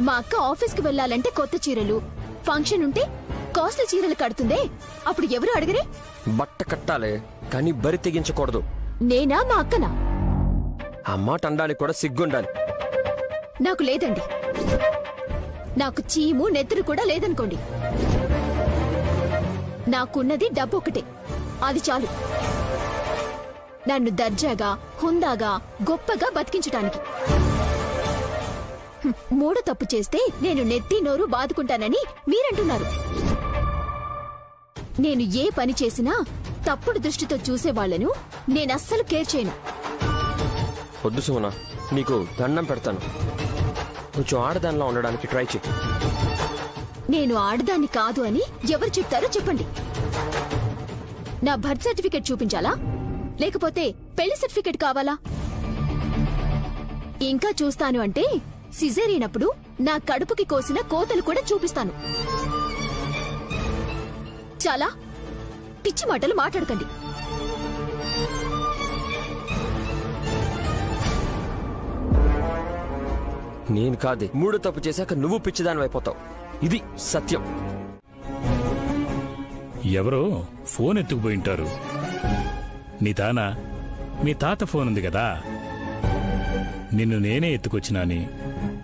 మా అక్క ఆఫీస్కి వెళ్ళాలంటే కొత్త చీరలు, ఫంక్షన్ ఉంటే కాస్ట్లీ చీరలు కడుతుందే, అప్పుడు ఎవరు అడగరే? బట్ట కట్టాలే కానీ బరి తెగించకూడదు. నేనా మా అక్కనా? ఆ మాట అనడానికి కూడా సిగ్గుండాలి. నాకు లేదండి. నాకు చీము నెత్తురు కూడా లేదనుకోండి. నాకున్నది డబ్బు ఒకటే, అది చాలు నన్ను దర్జాగా, హుందాగా, గొప్పగా బతికించటానికి. మూడో తప్పు చేస్తే నేను నెత్తి నోరు బాదుకుంటానని మీరంటున్నారు. నేను ఏ పని చేసినా తప్పుడు దృష్టితో చూసేవాళ్లను నేనస్సలు కేర్ చేయను. వద్దు సుమన, నీకు దండం పెడతాను. కొంచెం ఆడదానిలా ఉండడానికి ట్రై చేయి. నేను ఆడదాన్ని కాదు అని ఎవరు చెప్తారో చెప్పండి. నా బర్త్ సర్టిఫికెట్ చూపించాలా, లేకపోతే పెళ్లి సర్టిఫికెట్ కావాలా? ఇంకా చూస్తాను అంటే సిజేరియనప్పుడు నా కడుపుకి కోసిన కోతలు కూడా చూపిస్తాను. చాలా పిచ్చి మాటలు మాట్లాడకండి. నేను కాదే, మూడో తప్పు చేశాక నువ్వు పిచ్చిదాని అయిపోతావు. ఇది సత్యం. ఎవరో ఫోన్ ఎత్తుకుపోయింటారు. నీ తానా? మీ తాత ఫోన్ ఉంది కదా, నిన్ను నేనే ఎత్తుకొచ్చినాని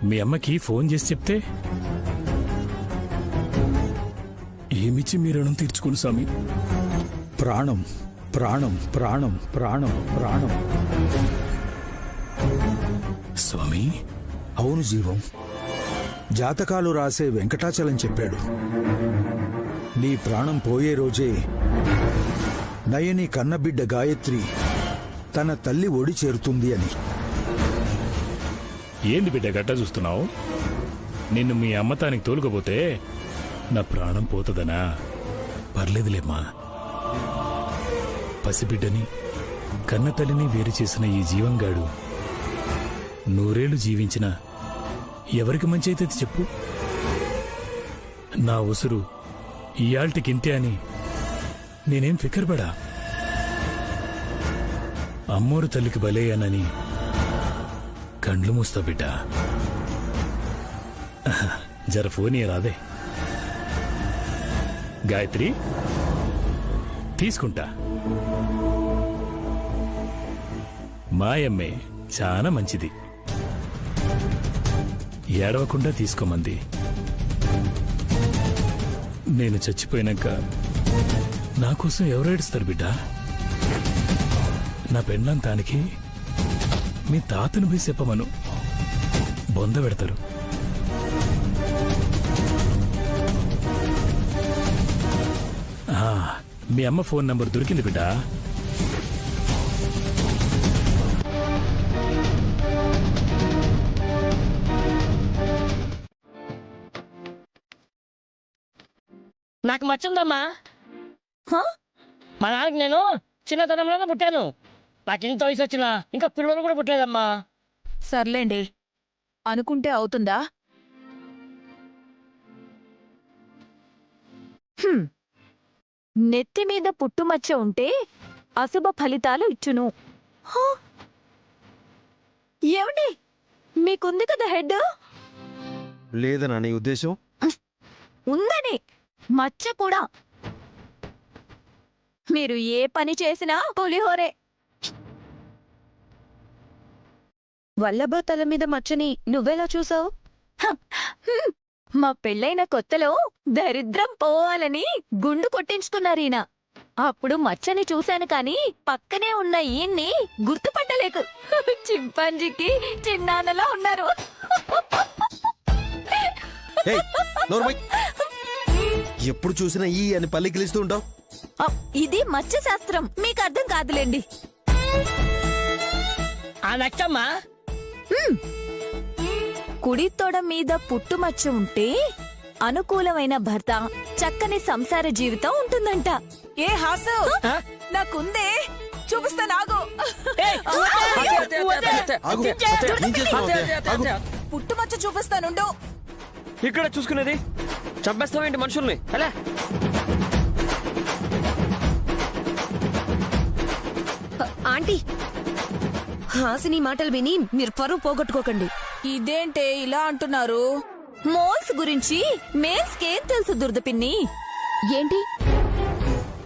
మీ అమ్మకి ఫోన్ చేసి చెప్తే ఏమిచ్చి మీ రుణం తీర్చుకుని స్వామి? ప్రాణం ప్రాణం ప్రాణం ప్రాణం ప్రాణం. స్వామి, అవును జీవం. జాతకాలు రాసే వెంకటాచలం చెప్పాడు, నీ ప్రాణం పోయే రోజే నయని కన్నబిడ్డ గాయత్రి తన తల్లి ఒడి చేరుతుంది అని. ఏంది బిడ్డ గట్ట చూస్తున్నావు? నిన్ను మీ అమ్మతానికి తోలుకపోతే నా ప్రాణం పోతుందనా? పర్లేదులేమ్మా. పసిబిడ్డని కన్న తల్లిని వేరు చేసిన ఈ జీవంగాడు నూరేళ్లు జీవించిన ఎవరికి మంచి అయితే చెప్పు. నా ఉసురు ఇయాల్టికింతే అని నేనేం ఫికర్పడా. అమ్మోరు తల్లికి బలయ్యానని కండ్లు మూస్తా బిడ్డ. జర ఫోన్ రాదే. గాయత్రి, తీసుకుంటా. మాయమ్మే చాలా మంచిది, ఏడవకుండా తీసుకోమంది. నేను చచ్చిపోయినాక నా కోసం ఎవరు ఏడుస్తారు బిడ్డ? నా పెండ్లంతానికి మీ తాతను పోయి చెప్పమను, బొంద పెడతారు. మీ అమ్మ ఫోన్ నంబర్ దొరికింది బిడ్డ. నాకు మచ్చుందమ్మా. మా నాన్నకి నేను చిన్నతనంలోనే పుట్టాను. నాకు ఇంత వయసు వచ్చినా ఇంకా పిల్లలు కూడా పుట్టలేదమ్మా. సర్లేండి, అనుకుంటే అవుతుందా? నెత్తి మీద పుట్టుమచ్చ ఉంటే అశుభ ఫలితాలు ఇచ్చును. ఏమండి, మీకుంది కదా హెడ్? లేదనా నీ ఉద్దేశం? ఉందని, మచ్చ కూడా. మీరు ఏ పని చేసినా పులిహోరే. వల్లభ తల మీద మచ్చని నువ్వెలా చూసావు? మా పెళ్ళైన కొత్తలో దరిద్రం పోవాలని గుండు కొట్టించుకున్నారీయన. అప్పుడు మచ్చని చూశాను కాని పక్కనే ఉన్న ఈయన్ని గుర్తుపట్టలేక చింపాంజీకి చిన్నాన్నలా ఉన్నారు. ఎప్పుడు చూసినా ఈ అని పల్లి కిలిస్తూ ఉంటావు. ఇది మచ్చ శాస్త్రం, మీకు అర్థం కాదులేండి. ఆ నచ్చమ్మా, కుడి తొడ మీద పుట్టుమచ్చ ఉంటే అనుకూలమైన భర్త, చక్కని సంసార జీవితం ఉంటుందంట. ఏ హాసు, నాకుందే, చూపిస్తా. నాగు పుట్టుమచ్చ చూపిస్తానుండు. ఇక్కడ చూసుకునేది చంపేస్తావేంటి మనుషుల్ని? అలా ఆంటీ, హాసిని మాటలు విని మీరు పరువు పోగొట్టుకోకండి. ఇదేంటే ఇలా అంటున్నారు? మోల్స్ గురించి మేల్స్ కేం తెలుసు దుర్ద పిన్ని? ఏంటి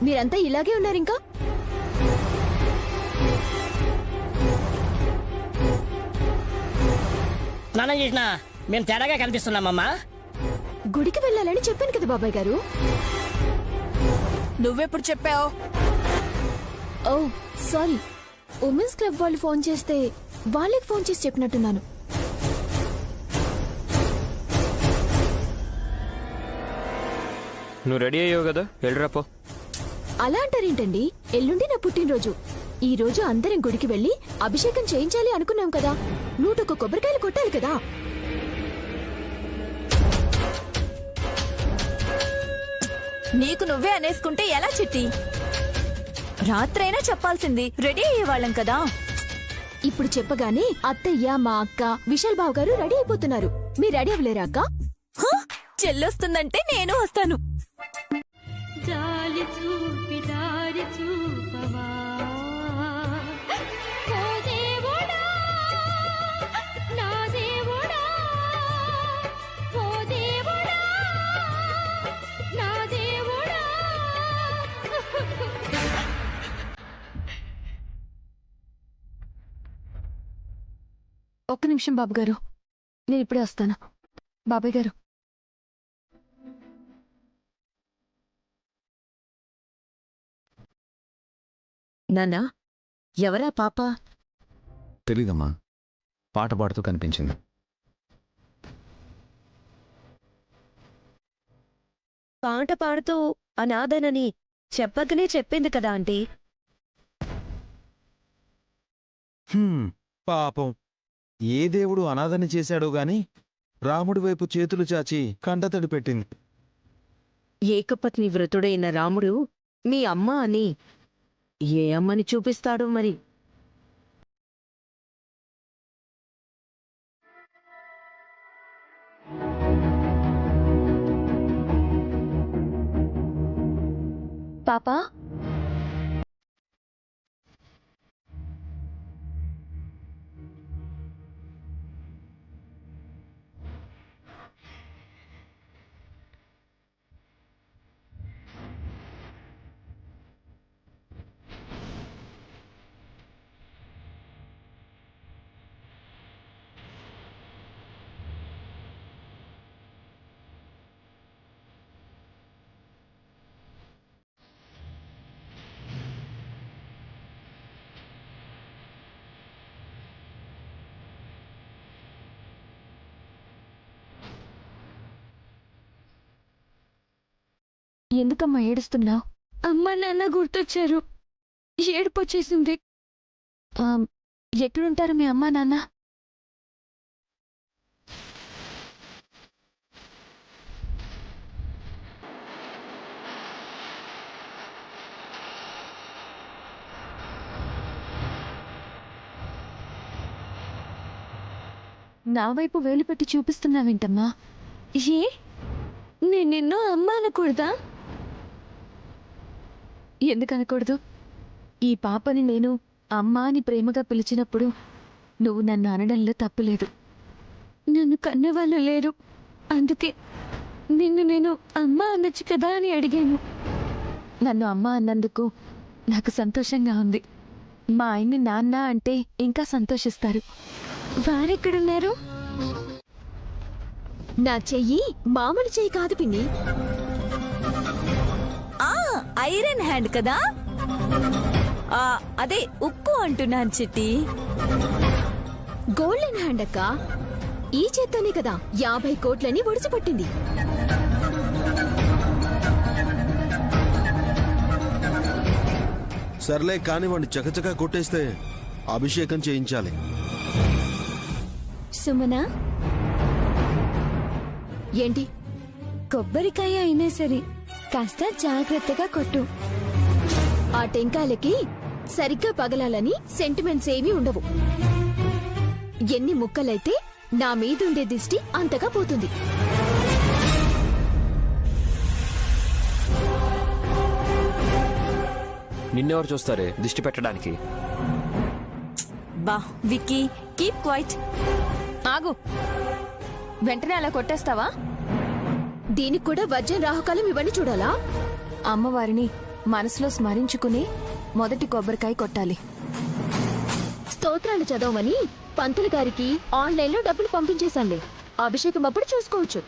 మీరంతా ఇలాగే ఉన్నారు ఇంకా? స్నానం చేసినా మేము తేడాగా కనిపిస్తున్నామమ్మా. గుడికి వెళ్ళాలని చెప్పాను కదా బాబాయ్ గారు. నువ్వెప్పుడు చెప్పావు? ఓ సారీ, ఉమెన్స్ క్లబ్ వాళ్ళు ఫోన్ చేస్తే వాళ్ళకి ఫోన్ చేసి చెప్పినట్టున్నాను. నువ్వు రెడీ అయ్యావు కదా, వెళ్ళిరాపో. అలా అంటారేంటండి? ఎల్లుండి నా పుట్టినరోజు. ఈ రోజు అందరం గుడికి వెళ్లి అభిషేకం చేయించాలి అనుకున్నాం కదా. 101 కొబ్బరికాయలు కొట్టాలి కదా. నీకు నువ్వే అనేసుకుంటే ఎలా చిట్టి? రాత్రైనా చెప్పాల్సింది, రెడీ అయ్యేవాళ్ళం కదా. ఇప్పుడు చెప్పగానే అత్తయ్య, మా అక్క, విశాల్ బాబు గారు రెడీ అయిపోతున్నారు. మీరు రెడీ అవ్వలేరా అక్క? హ! చెల్లొస్తుందంటే నేను వస్తాను. ఒక్క నిమిషం బాబు గారు, నేను ఇప్పుడే వస్తాను. బాబాయ్ గారు, నాన్నా, ఎవరా పాప? తెలీదమ్మా, పాట పాడుతూ కనిపించింది. పాట పాడుతూ అనాథనని చెప్పకనే చెప్పింది కదా ఆంటీ. పాపం, ఏ దేవుడు అనాథని చేశాడో గాని రాముడి వైపు చేతులు చాచి కంటతడి పెట్టింది. ఏకపత్ని వ్రతుడైన రాముడు మీ అమ్మ అని ఏ అమ్మని చూపిస్తాడో మరి. పాపా ఎందుకమ్మా ఏడుస్తున్నావు? అమ్మ నాన్న గుర్తొచ్చారు, ఏడుపొచ్చేసింది. ఎక్కడుంటారు మీ అమ్మా నాన్న? నా వైపు వేలు పెట్టి చూపిస్తున్నావేంటమ్మా? ఏ నేను నిన్ను అమ్మ అనకూడదా? ఎందుకనకూడదు? ఈ పాపని నేను అమ్మా అని ప్రేమగా పిలిచినప్పుడు నువ్వు నన్ను అనడంలో తప్పులేదు. నన్ను కన్నవాళ్ళు లేరు, అందుకే నిన్ను నేను అమ్మ అనొచ్చు కదా అని అడిగాను. నన్ను అమ్మ అన్నందుకు నాకు సంతోషంగా ఉంది. మా ఆయన్ని నాన్న అంటే ఇంకా సంతోషిస్తారు. వారెక్కడున్నారు? నా చెయ్యి మామూలు చెయ్యి కాదు పిన్ని. ఐరన్ హ్యాండ్ కదా. అదే ఉక్కు అంటున్నాను చిట్టి. గోల్డెన్ హ్యాండ్ అక్క. ఈ చేత్తోనే కదా 50 కోట్లని ఒడిసిపట్టింది. సర్లే కాని వాడిని చకచకా కొట్టేస్తే అభిషేకం చేయించాలి. సుమనా, ఏంటి? కొబ్బరికాయ అయినా సరే కాస్త జాగ్రత్తగా కొట్టు. ఆ టెంకాయలకి సరిగ్గా పగలాలని సెంటిమెంట్స్ ఏమీ ఉండవు. ఎన్ని ముక్కలైతే నా మీదుండే దిష్టి అంతగా పోతుంది. నిన్నెవరు చూస్తారే దిష్టి పెట్టడానికి? బా విక్కీ, కీప్ క్వైట్. ఆగు. వెంటనే అలా కొట్టేస్తావా? దీనికి కూడా వర్జం రాహుకాలం ఇవన్నీ చూడాలా? అమ్మవారిని మనసులో స్మరించుకుని మొదటి కొబ్బరికాయ కొట్టాలి. స్తోత్రాలు చదవమని పంతులు గారికి ఆన్లైన్లో డబ్బులు పంపించేశాంలే. అభిషేకం అప్పుడు చూసుకోవచ్చు.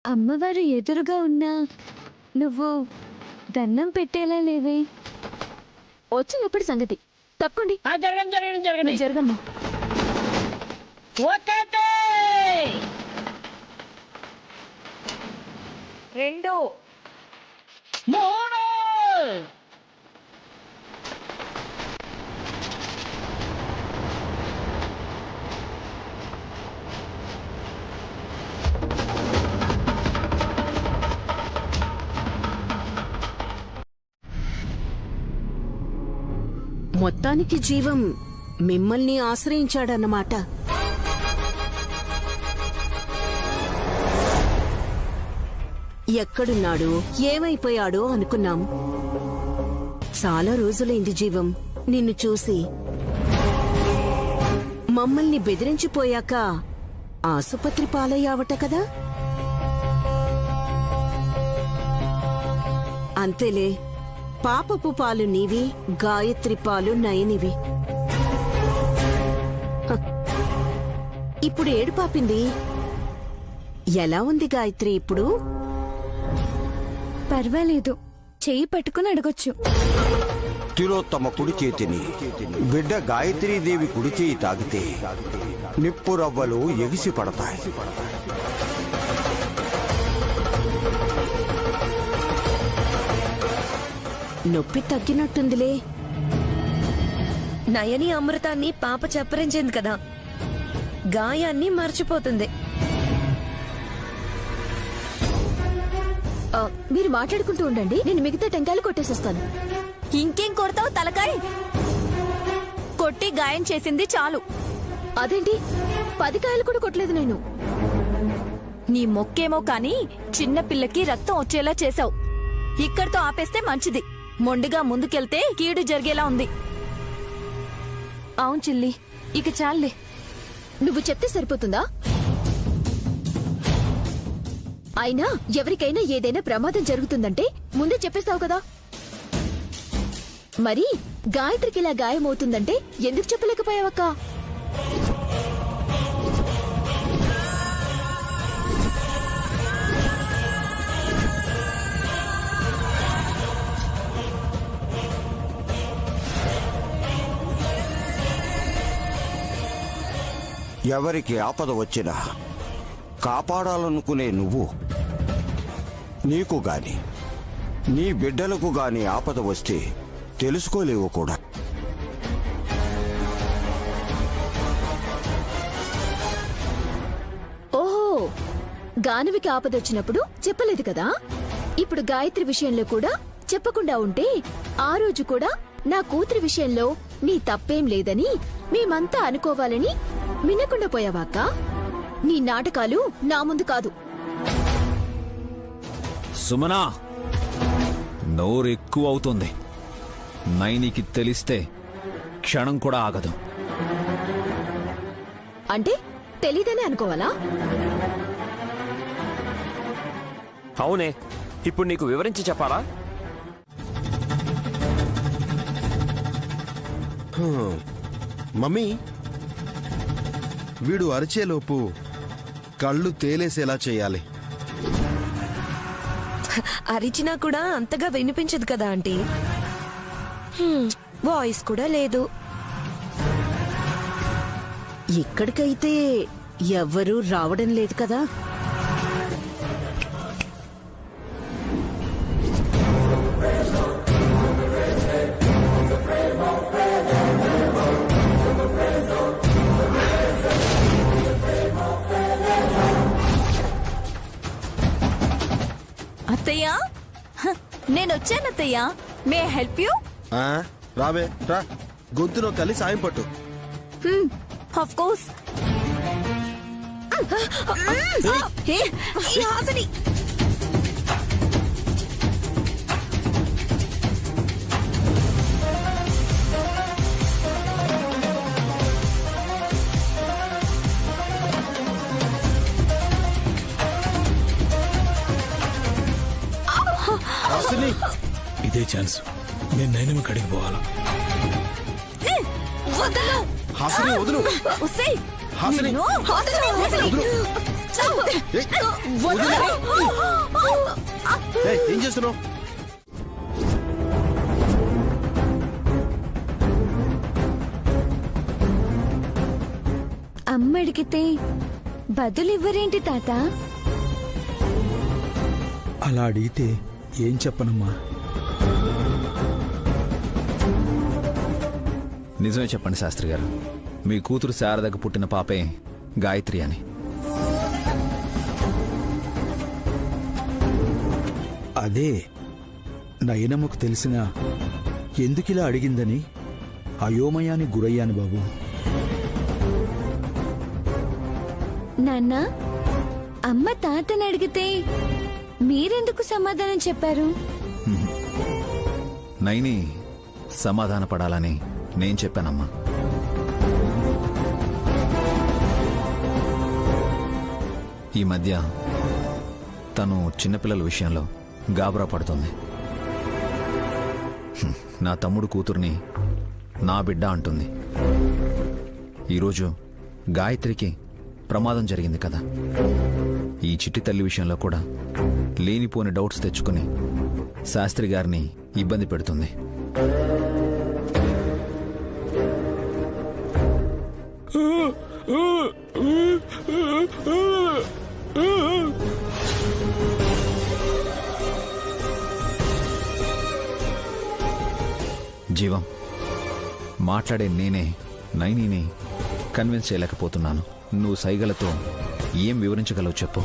అమ్మవారు ఎదురుగా ఉన్నా నువ్వు దండం పెట్టేలా లేవే. వచ్చినప్పుడు సంగతి తప్పండి. జరగండి జరగమ్మా. ఒకటి 2 3 మొత్తానికి జీవం మిమ్మల్ని ఆశ్రయించాడన్నమాట. ఎక్కడున్నాడో ఏమైపోయాడో అనుకున్నాం. చాలా రోజులైంది జీవం నిన్ను చూసి. మమ్మల్ని బెదిరించిపోయాక ఆసుపత్రి పాలయ్యావట కదా. అంతేలే, పాపపు పాలు నీవి, గాయత్రి పాలు నయనివి. హ, ఇప్పుడు ఏడు పాపింది. ఎలా ఉంది గాయత్రి ఇప్పుడు? పర్వాలేదు, చెయ్యి పట్టుకుని అడగొచ్చు. తిలోత్తమ కుడి చేతిని బిడ్డ గాయత్రీదేవి కుడి చేయి తాగితే నిప్పు రవ్వలు ఎగిసి పడతాయి. నొప్పి తగ్గినట్టుందిలే. నయని అమృతాన్ని పాప చప్పరించింది కదా, గాయాన్ని మర్చిపోతుంది. మీరు మాట్లాడుకుంటూ ఉండండి, నేను మిగతా టెంకాయలు కొట్టేసొస్తాను. ఇంకేం కొడతావు తలకాయ? కొట్టి గాయం చేసింది చాలు. అదేంటి 10 కాయలు కూడా కొట్టలేదు నేను. నీ మొక్కేమో కాని చిన్న పిల్లకి రక్తం వచ్చేలా చేశావు. ఇక్కడితో ఆపేస్తే మంచిది. మొండిగా ముందుకెళ్తే కీడు జరిగేలా ఉంది. అవును చిల్లి, ఇక చాలే. నువ్వు చెప్తే సరిపోతుందా? అయినా ఎవరికైనా ఏదైనా ప్రమాదం జరుగుతుందంటే ముందే చెప్పేస్తావు కదా. మరి గాయత్రికి ఇలా గాయమవుతుందంటే ఎందుకు చెప్పలేకపోయావక్క? ఎవరికి ఆపద వచ్చినా కాపాడాలనుకునే నువ్వు, నీకు గాని నీ బిడ్డలకు గాని ఆపద వస్తే తెలుసుకోలేవు కూడా. ఓహో, గానవికి ఆపదొచ్చినప్పుడు చెప్పలేదు కదా. ఇప్పుడు గాయత్రి విషయంలో కూడా చెప్పకుండా ఉంటే ఆ రోజు కూడా నా కూతురి విషయంలో నీ తప్పేం లేదని మేమంతా అనుకోవాలని వినకుండా పోయావాక. నీ నాటకాలు నా ముందు కాదు. సుమనా, నోరెక్కువ అవుతుంది. నైనికి తెలిస్తే క్షణం కూడా ఆగదు. అంటే తెలీదని అనుకోవాలా? అవునే, ఇప్పుడు నీకు వివరించి చెప్పాలా? మమ్మీ, వీడు అరిచేలోపు కళ్ళు తేలేసేలా చేయాలి. అరిచినా కూడా అంతగా వినిపించదు కదా ఆంటీ. వాయిస్ కూడా లేదు. ఇక్కడికైతే ఎవ్వరూ రావడం లేదు కదా. అత్తయ్యా, నేనొచ్చానత్తయ్యా. May help you? రావే రా, గొంతులో కలిసి సాయం పట్టు. Of course. హాసని, ఇదే ఛాన్స్. నేను నైనమ్మ కడిగి పోవాలా. హాసిని వదులు. హాసిని వదులు. ఏయ్, ఏం చేస్తున్నావు? అమ్మ అడిగితే బదులివ్వరేంటి తాత? అలా అడిగితే ఏం చెప్పనమ్మా? నిజమే చెప్పండి శాస్త్రి గారు, మీ కూతురు శారదకు పుట్టిన పాపే గాయత్రి అని. అదే నయనమ్మకు తెలిసినా ఎందుకిలా అడిగిందని అయోమయానికి గురయ్యాను బాబు. నాన్న, అమ్మ తాతని అడిగితే మీరెందుకు సమాధానం చెప్పారు? నైని సమాధాన పడాలని నేను చెప్పానమ్మా. ఈ మధ్య తను చిన్నపిల్లల విషయంలో గాబరా పడుతుంది. నా తమ్ముడు కూతుర్ని నా బిడ్డ అంటుంది. ఈరోజు గాయత్రికి ప్రమాదం జరిగింది కదా, ఈ చిట్టి తల్లి విషయంలో కూడా లేనిపోని డౌట్స్ తెచ్చుకుని శాస్త్రి గారిని ఇబ్బంది పెడుతుంది. జీవం, మాట్లాడే నేనే నైనిని కన్విన్స్ చేయలేకపోతున్నాను. నువ్వు సైగలతో ఏం వివరించగలవు చెప్పు.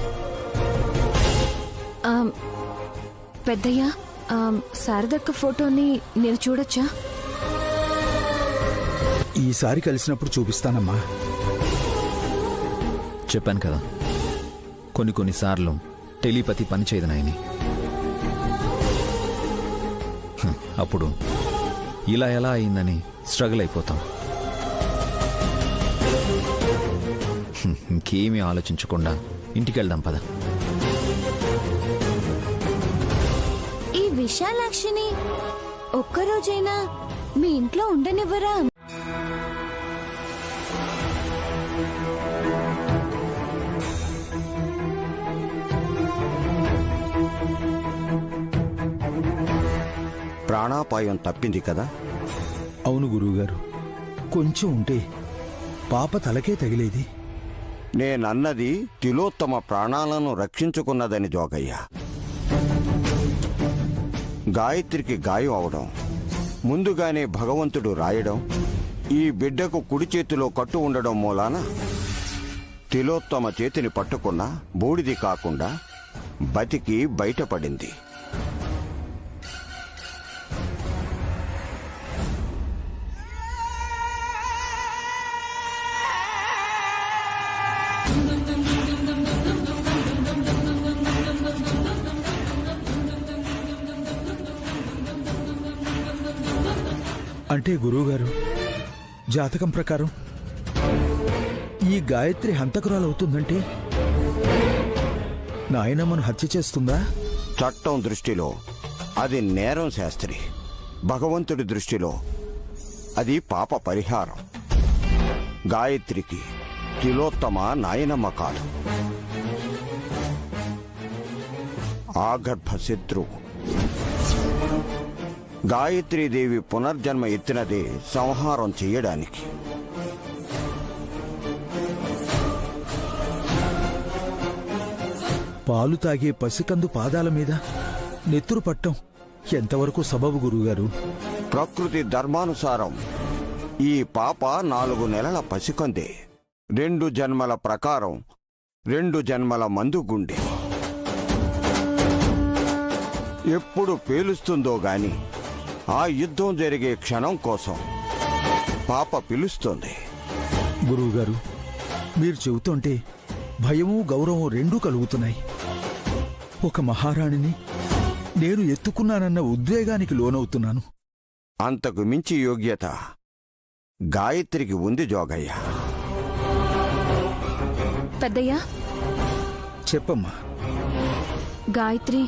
పెద్దయ్య, శారదక్క ఫోటోని నేను చూడొచ్చా? ఈసారి కలిసినప్పుడు చూపిస్తానమ్మా. చెప్పాను కదా, కొన్నిసార్లు టెలిపతి పనిచేయదు నాయని. అప్పుడు ఇలా ఎలా అయిందని స్ట్రగుల్ అయిపోతాం. ఇంకేమీ ఆలోచించకుండా ఇంటికెళ్దాం పద. ఈ విశాలాక్షిని ఒక్కరోజైనా మీ ఇంట్లో ఉండనివ్వరా? ప్రాణాపాయం తప్పింది కదా? అవును గురువుగారు, కొంచెం ఉంటే పాప తలకే తగిలేది. నేనన్నది తిలోత్తమ ప్రాణాలను రక్షించుకున్నదని జోగయ్య. గాయత్రికి గాయం అవడం, ముందుగానే భగవంతుడు రాయడం, ఈ బిడ్డకు కుడి చేతిలో కట్టు ఉండడం మూలాన తిలోత్తమ చేతిని పట్టుకున్న బూడిది కాకుండా బతికి బయటపడింది. అంటే గురువుగారు, జాతకం ప్రకారం ఈ గాయత్రి హంతకురాలవుతుందంటే నాయనమ్మను హత్య చేస్తుందా? చట్టం దృష్టిలో అది నేరం శాస్త్రి. భగవంతుడి దృష్టిలో అది పాప పరిహారం. గాయత్రికి తిలోత్తమ నాయనమ్మ కాదు, ఆగర్భ శత్రువు. గాయత్రీదేవి పునర్జన్మ ఎత్తినదే సంహారం చెయ్యడానికి. పాలు తాగే పసికందు పాదాల మీద నెత్తురు పట్టం ఎంతవరకు సబబు గురువుగారు? ప్రకృతి ధర్మానుసారం ఈ పాప 4 నెలల పసికందే. 2 జన్మల ప్రకారం 2 జన్మల మందుగుండె. ఎప్పుడు పేలుస్తుందో గాని ఆ యుద్ధం జరిగే క్షణం కోసం పాప పిలుస్తోంది. గురువుగారు, మీరు చెబుతుంటే భయము గౌరవం రెండూ కలుగుతున్నాయి. ఒక మహారాణిని నేను ఎత్తుకున్నానన్న ఉద్వేగానికి లోనవుతున్నాను. అంతకు మించి యోగ్యత గాయత్రికి ఉంది జోగయ్య. పెద్దయ్య, చెప్పమ్మా. గాయత్రి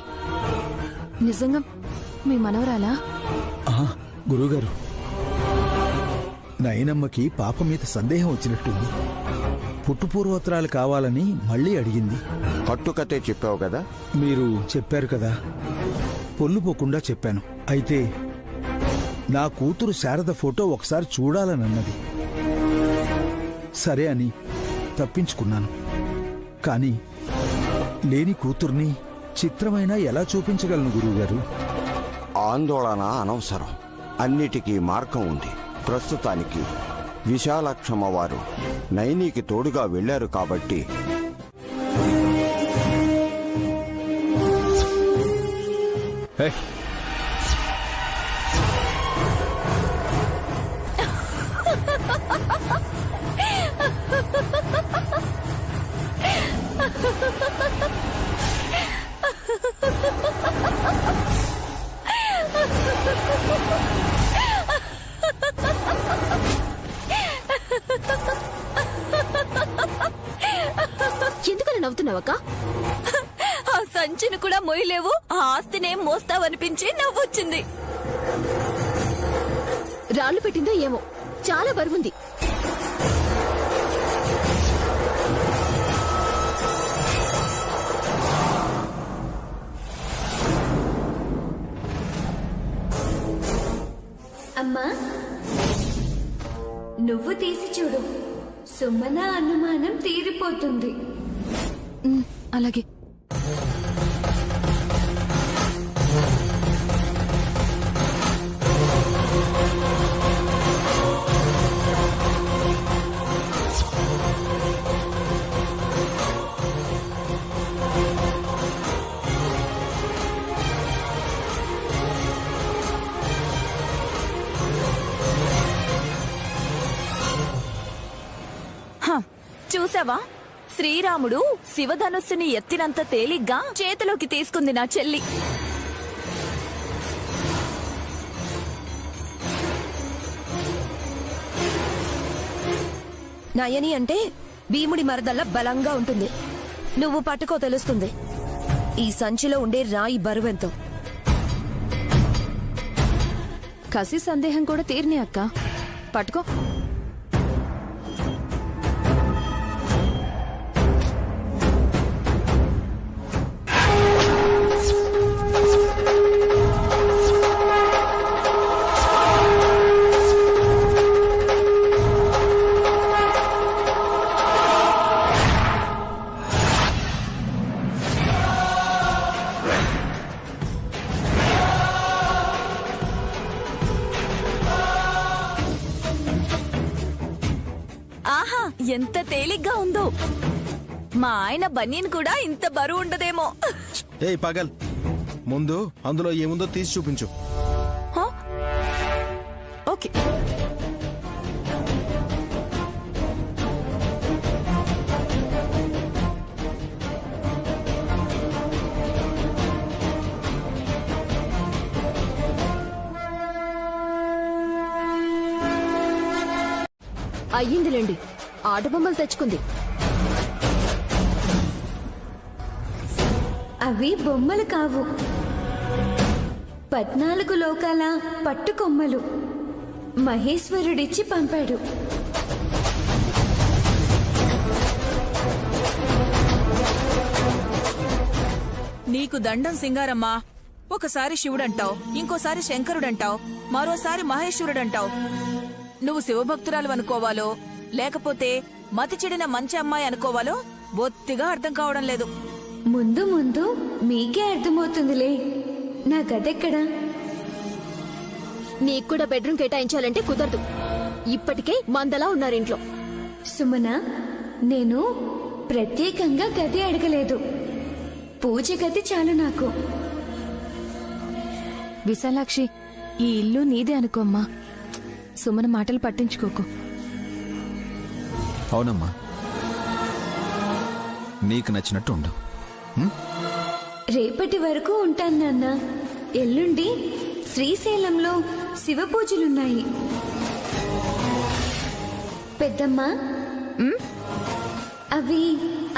నిజంగా మీ మనవరాలా? గురువుగారు, నయనమ్మకి పాప మీద సందేహం వచ్చినట్టుంది. పుట్టుపూర్వోత్తరాలు కావాలని మళ్ళీ అడిగింది. కట్టుకతే చెప్పావు కదా. మీరు చెప్పారు కదా, పొల్లుపోకుండా చెప్పాను. అయితే నా కూతురు శారద ఫోటో ఒకసారి చూడాలనన్నది. సరే అని తప్పించుకున్నాను. కానీ లేని కూతుర్ని చిత్రమైనా ఎలా చూపించగలను గురువుగారు? ఆందోళన అనవసరం. అన్నిటికీ మార్గం ఉంది. ప్రస్తుతానికి విశాలక్షమ్మ వారు నైనికి తోడుగా వెళ్లారు కాబట్టి ఎందుకలా నవ్వుతున్నావక్క? ఆ సంచిని కూడా మోయలేవు, ఆ ఆస్తినేం మోస్తావనిపించి నవ్వొచ్చింది. రాళ్ళు పెట్టిందో ఏమో, చాలా బరువుంది. అమ్మా, నువ్వు తీసి చూడు. సుమన అనుమానం తీరిపోతుంది. అలాగే. చూసావా, శ్రీరాముడు శివధనుస్సుని ఎత్తినంత తేలిగ్గా చేతిలోకి తీసుకుంది నా చెల్లి. నయని అంటే భీముడి మరదల్లా బలంగా ఉంటుంది. నువ్వు పట్టుకో, తెలుస్తుంది. ఈ సంచిలో ఉండే రాయి బరువెంతో. కసి సందేహం కూడా తీరిని అక్క, పట్టుకో. ఆహా, ఎంత తేలిగ్గా ఉందో. మా ఆయన బనీన్ కూడా ఇంత బరువు ఉండదేమో. ఏయ్ పగల్, ముందు అందులో ఏముందో తీసి చూపించు. ఓకే. అయ్యిందిలేండి, ఆట బొమ్మలు తెచ్చుకుంది. అవి బొమ్మలు కావు, 14 లోకాల పట్టుకొమ్మలు మహేశ్వరుడిచ్చి పంపాడు. నీకు దండం సింగారమ్మా. ఒకసారి శివుడంటావు, ఇంకోసారి శంకరుడంటావు, మరోసారి మహేశ్వరుడంటావు. నువ్వు శివభక్తురాలు అనుకోవాలో లేకపోతే మతి చెడిన మంచి అమ్మాయి అనుకోవాలో బొత్తిగా అర్థం కావడం లేదు. ముందు ముందు మీకే అర్థమవుతుందిలే. నా గదెక్కడా? నీకు కూడా బెడ్రూమ్ కేటాయించాలంటే కుదరదు. ఇప్పటికే మందలా ఉన్నారింట్లో. సుమన, నేను ప్రత్యేకంగా గది అడగలేదు. పూజ గది చాలు నాకు. విశాలాక్షి, ఈ ఇల్లు నీదే అనుకోమ్మా. సుమన మాటలు పట్టించుకోకు. అవునమ్మా, నీకు నచ్చినట్టు ఉండు. రేపటి వరకు ఉంటాను నాన్న. ఎల్లుండి శ్రీశైలంలో శివ పూజలున్నాయి. పెద్దమ్మా, అవి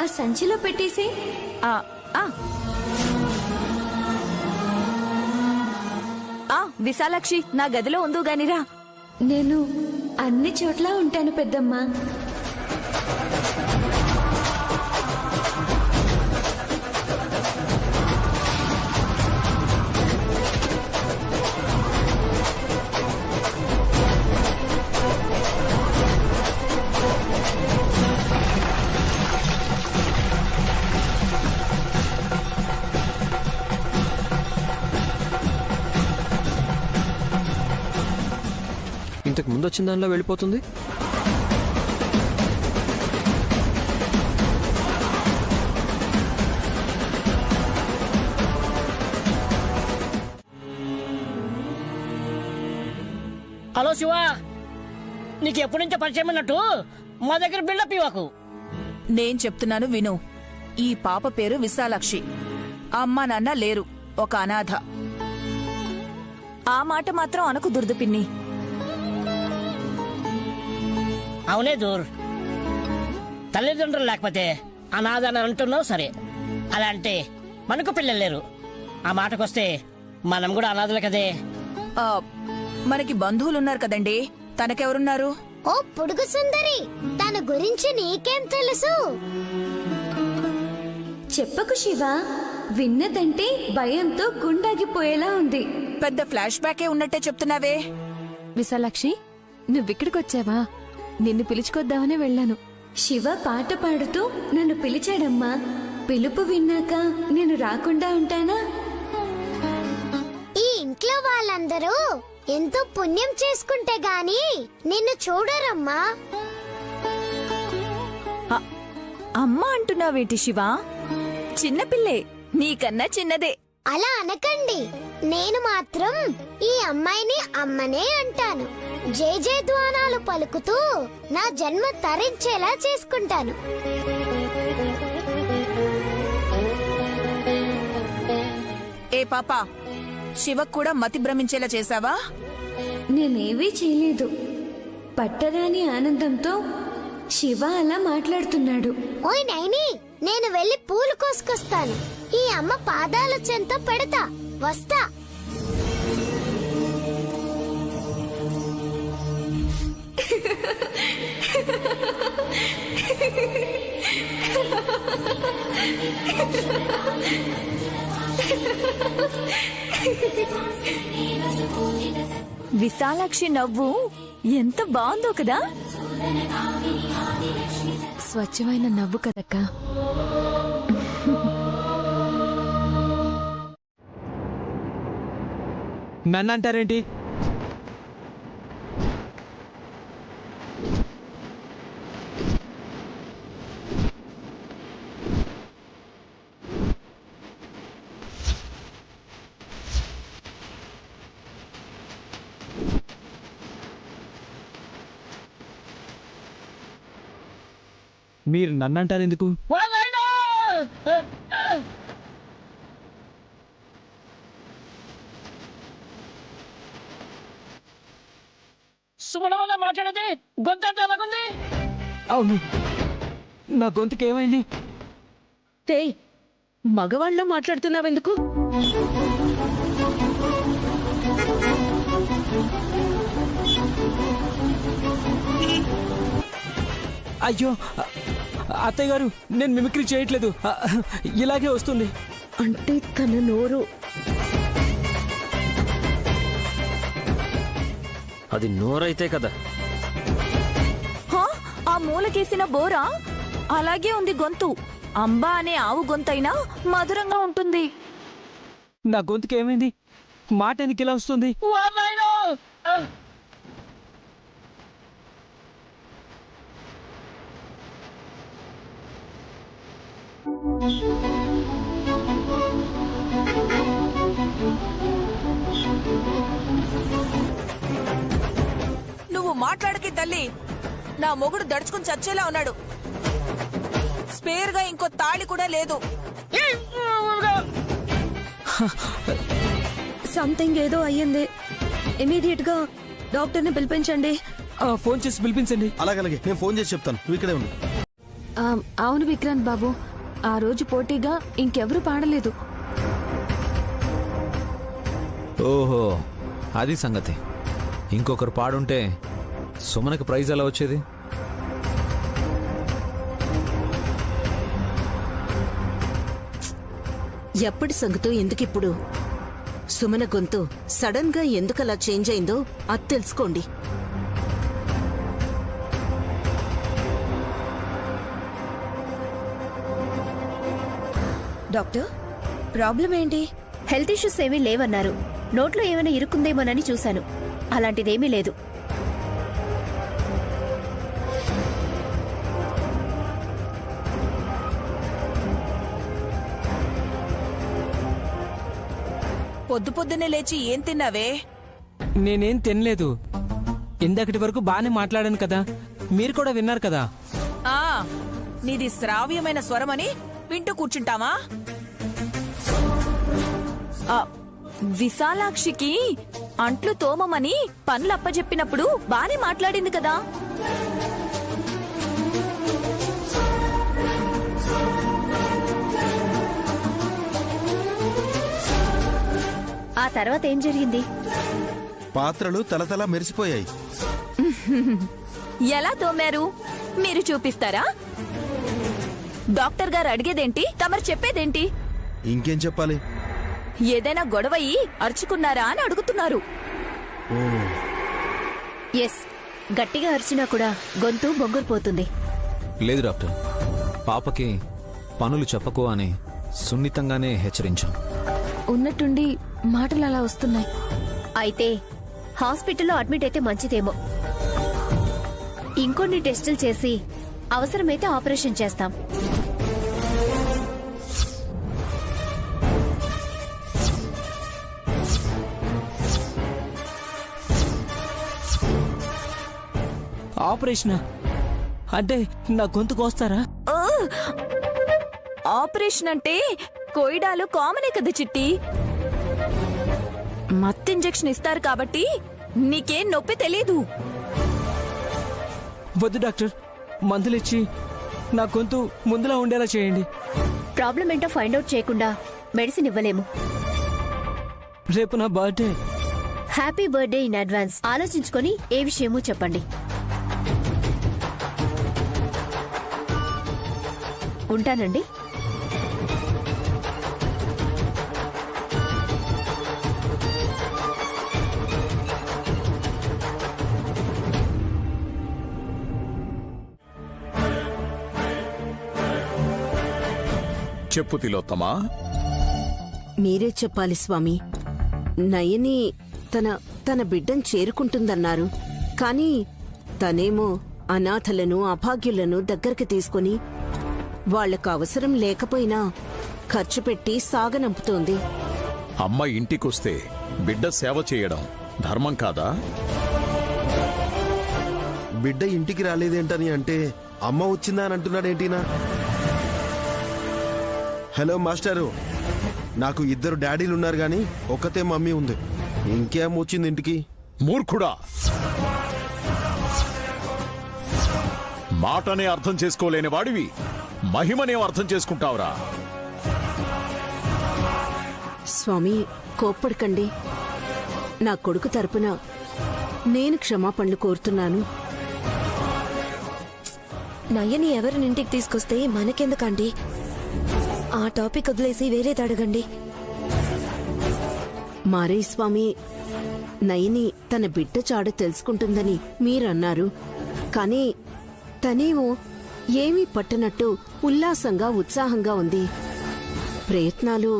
ఆ సంచిలో పెట్టేసే. విశాలాక్షి నా గదిలో ఉందో గానిరా. నేను అన్ని చోట్ల ఉంటాను పెద్దమ్మా. ఇంతకు ముందు వచ్చిన దానిలో వెళ్ళిపోతుంది. హలో శివ, నీకు ఎప్పటి నుంచో పరిచయం అన్నట్టు మా దగ్గర బిల్డప్ ఇవ్వకు. నేను చెప్తున్నాను విను. ఈ పాప పేరు విశాలాక్షి. అమ్మా నాన్న లేరు, ఒక అనాథ. ఆ మాట మాత్రం అనకు దుర్దు పిన్ని. అవునే దూర్, తల్లిదండ్రులు లేకపోతే అనాథని అంటున్నావు సరే, అలా అంటే మనకు పిల్లలు లేరు. ఆ మాటకొస్తే మనం కూడా అనాథలే కదే. మనకి బంధువులున్నారు కదండి, తనకెవరున్నారు? ఓ పొడుగు సుందరి, తన గురించి నీకేం తెలుసు? చెప్పకు శివ, విన్నదంటే భయంతో గుండాగిపోయేలా ఉంది. పెద్ద ఫ్లాష్ బ్యాకే ఉన్నట్టే చెప్తున్నావే. విశాలాక్షి, నువ్విక్కడికొచ్చావా? నిన్ను పిలుచుకొద్దామని వెళ్ళాను. శివ పాట పాడుతూ నన్ను పిలిచాడమ్మా. పిలుపు విన్నాక నేను రాకుండా ఉంటానా? ఈ ఇంట్లో వాళ్ళందరూ ఎంతో పుణ్యం చేసుకుంటే గాని నిన్ను చూడరమ్మా. అమ్మా అంటున్నావేంటి శివ? చిన్నపిల్లే, నీకన్నా చిన్నదే. అలా అనకండి, నేను మాత్రం ఈ అమ్మాయిని అమ్మనే అంటాను. జయ జయధ్వానాలు పలుకుతూ నా జన్మ తరించేలా చేసుకుంటాను. ఏ పాపా, శివకు కూడా మతి భ్రమించేలా చేశావా? నేనేవీ చేయలేదు. పట్టరాని ఆనందంతో శివ అలా మాట్లాడుతున్నాడు. ఓయ్ నైని, నేను వెళ్ళి పూలు కోసుకొస్తాను. ఈ అమ్మ పాదాల చెంత పెడతా, వస్తా. విశాలాక్షి నవ్వు ఎంత బాగుందో కదా. స్వచ్ఛమైన నవ్వు కదక్క. నన్నంటారేంటి? మీరు నన్నంటారు ఎందుకు? సుమన వల్ల మాట్లాడితే గొంతంతా ఎలాగుంది? అవును, నా గొంతుకి ఏమైంది? మగవాళ్ళ మాట్లాడుతున్నావెందుకు? అయ్యో అత్తయ్య గారు, నేను మిమిక్రీ చేయట్లేదు, ఇలాగే వస్తుంది. అంటే తన నోరు అది నోరైతే కదా. ఆ మూలకేసిన బోరా అలాగే ఉంది గొంతు. అంబా అనే ఆవు గొంతైనా మధురంగా ఉంటుంది. నా గొంతుకి ఏమైంది? మాట ఎందుకు ఇలా వస్తుంది? నువ్వు మాట్లాడకి తల్లి. నా మొగుడు దడుచుకుని చచ్చేలా ఉన్నాడు. స్పేర్ గా ఇంకో తాళి కూడా లేదు. సంథింగ్ ఏదో అయ్యింది. ఇమీడియట్ గా డాక్టర్ ని పిలిపించండి. ఫోన్ చేసి పిలిపించండి. అలాగలాగే, నేను ఫోన్ చేసి చెప్తాను, నువ్వు ఇక్కడే ఉండు. అవును విక్రాంత్ బాబు, ఆ రోజు పోటీగా ఇంకెవరూ పాడలేదు. ఓహో, అది సంగతి. ఇంకొకరు పాడుంటే సుమనకి ప్రైజ్ ఎలా వచ్చేది? ఎప్పటి సంగతో ఎందుకిప్పుడు? సుమన గొంతు సడన్ గా ఎందుకలా చేంజ్ అయిందో అది తెలుసుకోండి. డాక్టర్, ప్రాబ్లం ఏంటి? హెల్త్ ఇష్యూస్ ఏమీ లేవన్నారు. నోట్లో ఏమైనా ఇరుక్కుందేమోనని చూశాను. అలాంటిదేమీ లేదు. పొద్దు పొద్దునే లేచి ఏం తిన్నావే? నేనేం తినలేదు. ఇందకటి వరకు బానే మాట్లాడాను కదా, మీరు కూడా విన్నారు కదా. ఆ నీది శ్రావ్యమైన స్వరమని వింటూ కూర్చుంటావా? విశాలాక్షికి అంట్లు తోమమని పనులు అప్పజెప్పినప్పుడు బానే మాట్లాడింది కదా. ఆ తర్వాత ఏం జరిగింది? పాత్రలు తలతల మెరిసిపోయాయి. ఎలా తోమారు మీరు చూపిస్తారా? డాక్టర్ గారు అడిగేదేంటి, తమరు చెప్పేదేంటి? ఇంకేం చెప్పాలి? ఏదైనా గొడవయి అరుచుకున్నారా అని అడుగుతున్నారు. ఎస్, గట్టిగా అరిచినా కూడా గొంతు బొంగురుపోతుంది. లేదు డాక్టర్, పాపకి పనులు చెప్పకు అని సున్నితంగానే హెచ్చరించాం. ఉన్నట్టుండి మాటలు అలా వస్తున్నాయి. అయితే హాస్పిటల్లో అడ్మిట్ అయితే మంచిదేమో. ఇంకొన్ని టెస్టులు చేసి అవసరమైతే ఆపరేషన్ చేస్తాం. ఆపరేషనా? అంటే నా గొంతు కోస్తారా? ఆపరేషన్ అంటే కోయిడాలు కామనే కదా చిట్టి. మత్తు ఇంజెక్షన్ ఇస్తారు కాబట్టి నీకేం నొప్పి తెలీదు. వద్దు డాక్టర్, మందులిచ్చి నా గొంతు ముందులా ఉండేలా చేయండి. ప్రాబ్లం ఏంటో ఫైండ్ అవుట్ చేయకుండా మెడిసిన్ ఇవ్వలేము. రేపు నా birthday. Happy birthday in advance. ఆలోచించుకొని ఏ విషయమూ చెప్పండి. ఉంటానండి. చెప్పు తిలోత్తమా. మీరే చెప్పాలి స్వామి. నయని తన బిడ్డను చేరుకుంటుందన్నారు. కానీ తనేమో అనాథలను అభాగ్యులను దగ్గరికి తీసుకుని వాళ్లకు అవసరం లేకపోయినా ఖర్చు పెట్టి సాగనంపుతోంది. అమ్మ ఇంటికొస్తే బిడ్డ సేవ చేయడం ధర్మం కాదా? బిడ్డ ఇంటికి రాలేదేంటని అంటే అమ్మ వచ్చిందా అని అంటున్నాడేంటినా? హలో మాస్టారు, నాకు 2 డాడీలున్నారు గాని ఒక్కతే మమ్మీ ఉంది. ఇంకేం వచ్చింది ఇంటికి? మూర్ఖుడా, మాటనే అర్థం చేసుకోలేని వాడివి మహిమనే అర్థం చేసుకుంటావురా? స్వామి కోప్పడకండి. నా కొడుకు తరపున నేను క్షమాపణలు కోరుతున్నాను. నయ్యని ఎవరినింటికి తీసుకొస్తే మనకెందుకండి? ఆ టాపిక్ వదిలేసి వేరేది అడగండి. మారే స్వామి, నయని తన బిడ్డ చాడు తెలుసుకుంటుందని మీరన్నారు. కానీ తనేమో ఏమీ పట్టనట్టు ఉల్లాసంగా ఉత్సాహంగా ఉంది. ప్రయత్నాలు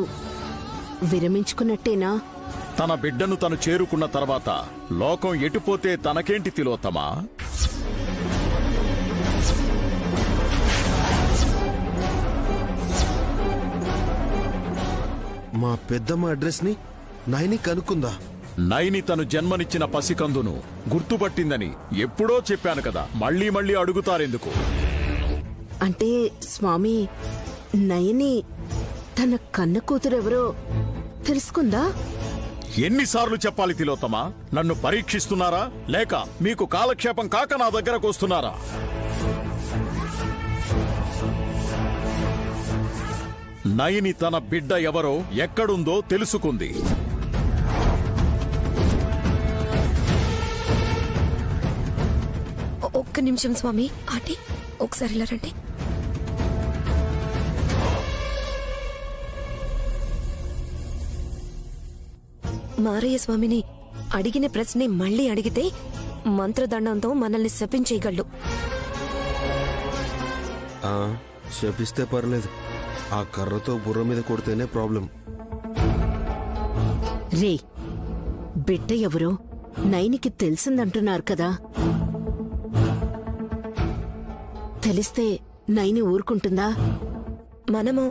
విరమించుకున్నట్టేనా? తన బిడ్డను తను చేరుకున్న తర్వాత లోకం ఎటుపోతే తనకేంటి తిలోత్తమా? మా పెద్దమ్మ అడ్రస్ ని నయని కనుక్కుందా? నైని తను జన్మనిచ్చిన పసికందును గుర్తుపట్టిందని ఎప్పుడో చెప్పాను కదా, మళ్ళీ మళ్ళీ అడుగుతారెందుకు? అంటే స్వామి, నయని తన కన్న కూతురెవరో తెలుసుకుందా? ఎన్నిసార్లు చెప్పాలి తిలోత్తమా? నన్ను పరీక్షిస్తున్నారా లేక మీకు కాలక్షేపం కాక నా దగ్గరకు వస్తున్నారా? నయని తన బిడ్డ ఎవరో ఎక్కడుందో తెలుసుకుంది. ఒక్క నిమిషం స్వామి. ఆంటీ ఒకసారి ఇలా రండి. మారయ్య స్వామిని అడిగిన ప్రశ్నే మళ్ళీ అడిగితే మంత్రదండంతో మనల్ని శపించేయగలడు. శపిస్తే పర్లేదు, ఆ కర్రతో బుర్ర మీద కొడితేనే ప్రాబ్లం. రే, బిడ్డ ఎవరో నైనికి తెలిసిందంటున్నారు కదా, తెలిస్తే నైని ఊరుకుంటుందా? మనము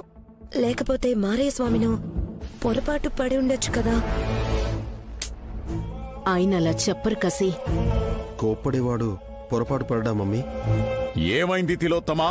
లేకపోతే మారయ్య స్వామిను పొరపాటు పడి ఉండొచ్చు కదా. ఆయన అలా చెప్పరు కసి. కోప్పడేవాడు పొరపాటు పడ్డా మమ్మీ. ఏమైంది తిలోత్తమా?